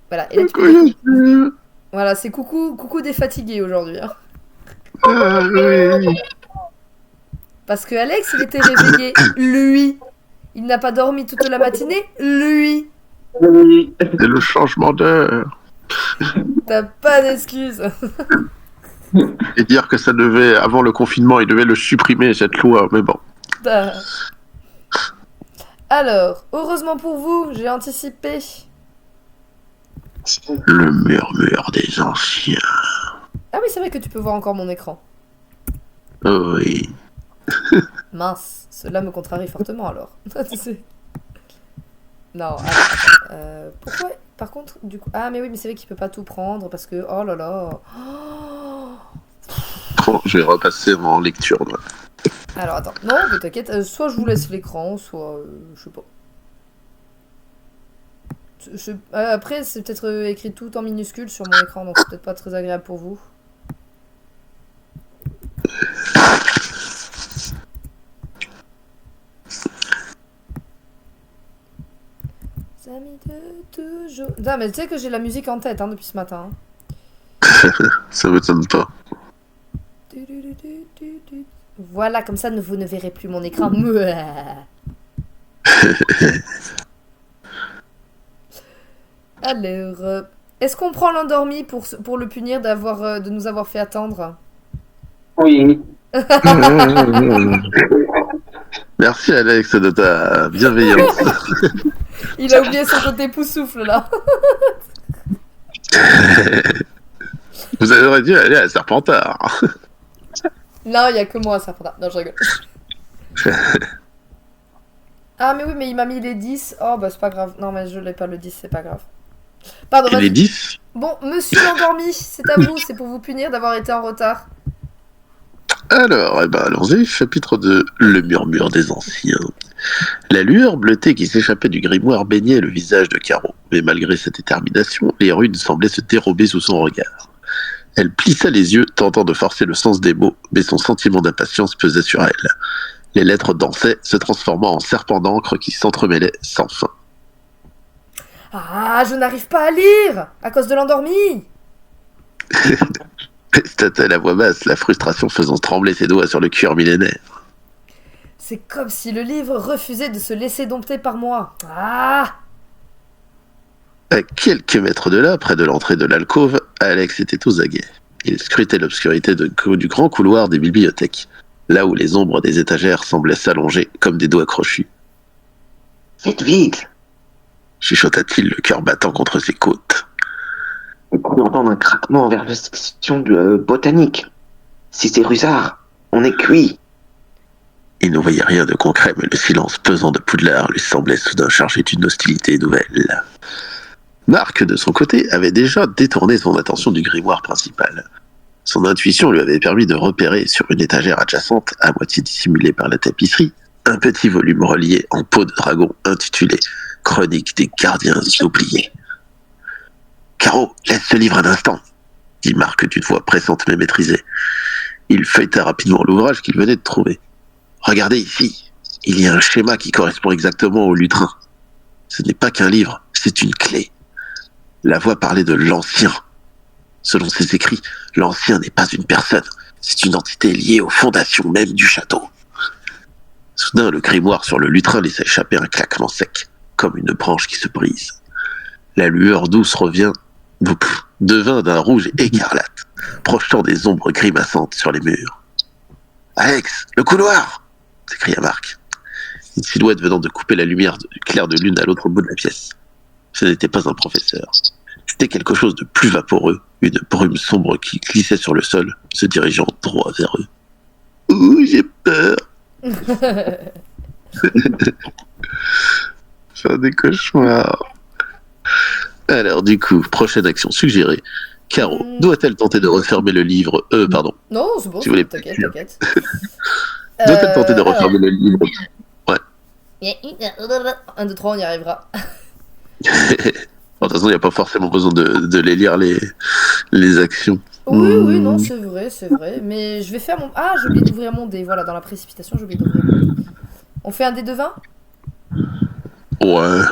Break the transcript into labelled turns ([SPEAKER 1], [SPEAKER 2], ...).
[SPEAKER 1] Voilà, et là tu peux
[SPEAKER 2] Coucou,
[SPEAKER 1] dire
[SPEAKER 2] Yasmine.
[SPEAKER 1] voilà, c'est coucou des fatigués aujourd'hui. Hein.
[SPEAKER 2] Ah, oui.
[SPEAKER 1] Parce que Alex, il était réveillé, lui. Il n'a pas dormi toute la matinée, lui.
[SPEAKER 3] Oui.
[SPEAKER 2] C'est le changement d'heure.
[SPEAKER 1] T'as pas d'excuses.
[SPEAKER 2] Et dire que ça devait, avant le confinement, il devait le supprimer, cette loi, mais bon.
[SPEAKER 1] Alors, heureusement pour vous, j'ai anticipé.
[SPEAKER 2] Le murmure des anciens.
[SPEAKER 1] Ah oui, c'est vrai que tu peux voir encore mon écran.
[SPEAKER 2] Oh oui.
[SPEAKER 1] Mince, cela me contrarie fortement alors. Tu sais. Non, attends. Pourquoi par contre, du coup. Ah, mais oui, mais c'est vrai qu'il peut pas tout prendre parce que. Oh là là.
[SPEAKER 2] Bon, je vais repasser en lecture. Moi.
[SPEAKER 1] Alors attends. Non, mais t'inquiète. Soit je vous laisse l'écran, soit. Je sais pas. Après, c'est peut-être écrit tout en minuscule sur mon écran, donc c'est peut-être pas très agréable pour vous. Amis de toujours. Non, mais tu sais que j'ai la musique en tête depuis ce matin.
[SPEAKER 2] Ça m'étonne pas.
[SPEAKER 1] Voilà, comme ça vous ne verrez plus mon écran. Mouah. Alors, est-ce qu'on prend l'endormi pour le punir de nous avoir fait attendre?
[SPEAKER 3] Oui.
[SPEAKER 2] Merci Alex de ta bienveillance.
[SPEAKER 1] Il a oublié son côté poussoufle là.
[SPEAKER 2] Vous auriez dû aller à Serpentard.
[SPEAKER 1] Non, il y a que moi, ça. Non, je rigole. Ah, mais oui, mais il m'a mis les 10. Oh, bah c'est pas grave. Non, mais je l'ai pas le 10, c'est pas grave. Pardon,
[SPEAKER 2] Et les
[SPEAKER 1] vas-y.
[SPEAKER 2] 10.
[SPEAKER 1] Bon, monsieur l'endormi, c'est à vous, c'est pour vous punir d'avoir été en retard.
[SPEAKER 2] Alors, eh ben, allons-y, chapitre 2, le murmure des anciens. La lueur bleutée qui s'échappait du grimoire baignait le visage de Caro, mais malgré sa détermination, les runes semblaient se dérober sous son regard. Elle plissa les yeux, tentant de forcer le sens des mots, mais son sentiment d'impatience pesait sur elle. Les lettres dansaient, se transformant en serpents d'encre qui s'entremêlaient sans fin.
[SPEAKER 1] Ah, je n'arrive pas à lire à cause de l'endormi.
[SPEAKER 2] Tâtait à voix basse, la frustration faisant trembler ses doigts sur le cuir millénaire.
[SPEAKER 1] C'est comme si le livre refusait de se laisser dompter par moi. Ah!
[SPEAKER 2] À quelques mètres de là, près de l'entrée de l'alcôve, Alex était aux aguets. Il scrutait l'obscurité du grand couloir des bibliothèques, là où les ombres des étagères semblaient s'allonger comme des doigts crochus.
[SPEAKER 3] C'est vide.
[SPEAKER 2] Chuchota-t-il, le cœur battant contre ses côtes.
[SPEAKER 3] On peut entendre un craquement vers la section de botanique. Si c'est Rusard, on est cuit.
[SPEAKER 2] Il ne voyait rien de concret, mais le silence pesant de Poudlard lui semblait soudain chargé d'une hostilité nouvelle. Marc, de son côté, avait déjà détourné son attention du grimoire principal. Son intuition lui avait permis de repérer sur une étagère adjacente, à moitié dissimulée par la tapisserie, un petit volume relié en peau de dragon intitulé « Chronique des gardiens oubliés ». « Caro, laisse ce livre un instant !» dit Marc d'une voix pressante mais maîtrisée. Il feuilleta rapidement l'ouvrage qu'il venait de trouver. « Regardez ici, il y a un schéma qui correspond exactement au lutrin. Ce n'est pas qu'un livre, c'est une clé. » La voix parlait de l'ancien. Selon ses écrits, l'ancien n'est pas une personne, c'est une entité liée aux fondations même du château. Soudain, le grimoire sur le lutrin laissa échapper un claquement sec, comme une branche qui se brise. La lueur douce devint d'un rouge écarlate, projetant des ombres grimaçantes sur les murs. « Alex, le couloir !» s'écria Marc. Une silhouette venant de couper la lumière claire de lune à l'autre bout de la pièce. Ce n'était pas un professeur. C'était quelque chose de plus vaporeux, une brume sombre qui glissait sur le sol, se dirigeant droit vers eux. « Ouh, j'ai peur !» Faire des cauchemars. Alors du coup, prochaine action suggérée. Caro, doit-elle tenter de refermer le livre pardon.
[SPEAKER 1] Non, c'est bon,
[SPEAKER 2] Si vous voulez
[SPEAKER 1] t'inquiète,
[SPEAKER 2] plus.
[SPEAKER 1] t'inquiète.
[SPEAKER 2] Doit-elle tenter de refermer le livre Ouais.
[SPEAKER 1] 1, 2, 3, on y arrivera.
[SPEAKER 2] Bon, de toute façon, il n'y a pas forcément besoin de les lire les actions.
[SPEAKER 1] Oui, oui, non, c'est vrai. Mais je vais faire mon. Ah, j'ai oublié d'ouvrir mon dé. Voilà, dans la précipitation, j'ai oublié d'ouvrir mon dé. On fait un dé de 20?
[SPEAKER 2] Ouais.